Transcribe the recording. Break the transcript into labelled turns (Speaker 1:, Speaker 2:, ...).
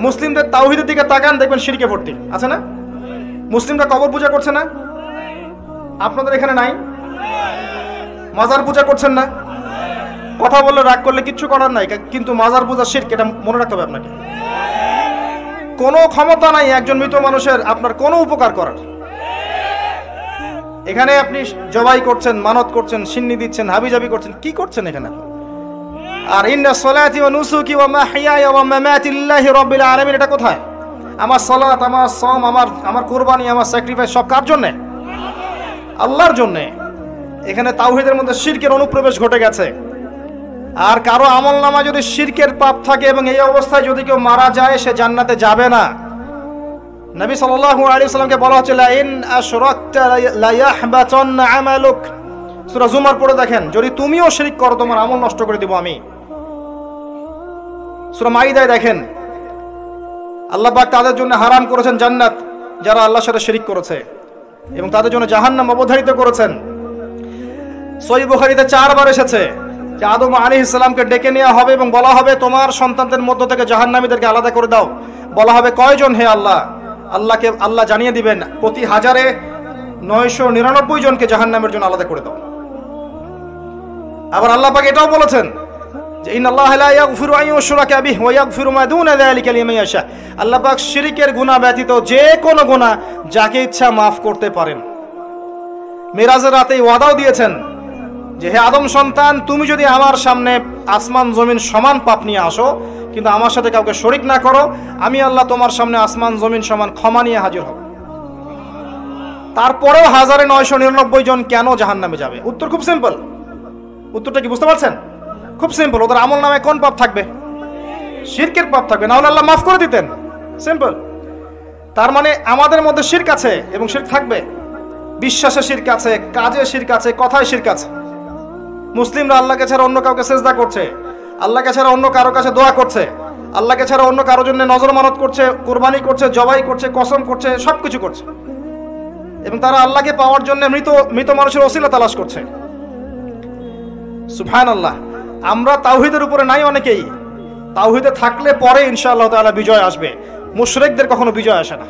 Speaker 1: মুসলিমদের তাওহীদের দিকে তাকান, দেখবেন শিরকে ভর্তি আছে না? মুসলিমরা কবর পূজা করছে না? আপনাদের এখানে নাই? মাজার পূজা করছেন না? কথা বললে রাগ করলে কিচ্ছু করার নাই, কিন্তু মাজার পূজা শিরক, এটা মনে রাখতে হবে আপনাকে। কোনো ক্ষমতা নাই একজন মৃত মানুষের আপনার কোনো উপকার করার। এখানে আপনি জবাই করছেন, মানত করছেন, সিন্নি দিচ্ছেন, হাবিজাবি করছেন, কি করছেন এখানে? আর ইন্না সলাতি ওয়া নুসুকি ওয়া মাহইয়ায়া ওয়া মামাতি লিল্লাহি রাব্বিল আলামিন, এটা কোথায়? আমার সালাত, আমার সওম, আমার কুরবানি, আমার স্যাক্রিফাইস সব কার জন্য? আল্লাহর জন্য। এখানে তাওহীদের মধ্যে শিরকের অনুপ্রবেশ ঘটে গেছে। আর কারো আমলনামা যদি শিরকের পাপ থাকে এবং এই অবস্থায় যদি কেউ মারা যায়, সে জান্নাতে যাবে না। নবী সাল্লাল্লাহু আলাইহি ওয়াসাল্লামকে বলা হচ্ছে লা ইন আশরাকতা লা ইয়াহবাতান্না আমালুক। সূরা জুমার পড়ে দেখেন, যদি তুমিও শিরক করো তোমার আমল নষ্ট করে দেব আমি। সূরা মাইদায় দেখেন, আল্লাহ পাক তাদের জন্য হারাম করেছেন জান্নাত যারা আল্লাহর সাথে শিরক করেছে, এবং তাদের জন্য জাহান্নাম অবধারিত করেছেন। সহিহ বুখারীতে 4 বার এসেছে যে আদম আলাইহিস সালামকে ডেকে নেওয়া হবে এবং বলা হবে তোমার সন্তানদের মধ্য থেকে জাহান্নামীদেরকে আলাদা করে দাও। বলা হবে কয়জন হে আল্লাহ? আল্লাহ জানিয়ে দিবেন প্রতি 1000-এ 999 জনকে জাহান্নামের জন্য আলাদা করে দাও। আবার আল্লাহ পাক এটাও বলেছেন যে ইন্নাল্লাহা লা ইয়াগফিরু আন ইউশরাকা বিহি ওয়া ইয়াগফিরু মা দুনা যালিকা লিমান ইয়াশা। আল্লাহ পাক শিরকের গুনাহ ব্যতীত যে কোনো গুনাহ যাকে ইচ্ছা maaf করতে পারেন। মিরাজের রাতে ওয়াদাও দিয়েছেন যে হে আদম সন্তান, তুমি যদি আমার সামনে আসমান জমিন সমান পাপ নিয়ে আসো, কিন্তু আমার সাথে কাউকে শরীক না করো, আমি আল্লাহ তোমার সামনে আসমান জমিন সমান ক্ষমা নিয়ে হাজির হব। তারপরেও 1999 জন কেন জাহান্নামে যাবে? উত্তর খুব সিম্পল। উত্তরটা কি বুঝতে পারছেন? খুব সিম্পল। ওদের আমল নামে কোন পাপ থাকবে? শিরকের পাপ থাকবে, না হলে আল্লাহ মাফ করে দিতেন। সিম্পল। তার মানে আমাদের মধ্যে শিরক আছে এবং শিরক থাকবে। বিশ্বাসে শিরক আছে, কাজে শিরক আছে, কথায় শিরক আছে। মুসলিমরা আল্লাহকে ছাড়া অন্য কাউকে সেজদা করছে, আল্লাহকে ছাড়া অন্য কারো কাছে দোয়া করছে, আল্লাহকে ছাড়া অন্য কারোর জন্য নজর মানত করছে, কুরবানি করছে, জবাই করছে, কসম করছে, সবকিছু করছে, এবং তারা আল্লাহকে পাওয়ার জন্য মৃত মানুষের ওসিলা তালাশ করছে। সুবহানাল্লাহ। আমরা তাওহীদের উপরে নাই অনেকেই। তাওহীদে থাকলে পরে ইনশাআল্লাহ তাআলা বিজয় আসবে। মুশরিকদের কখনো বিজয় আসে না।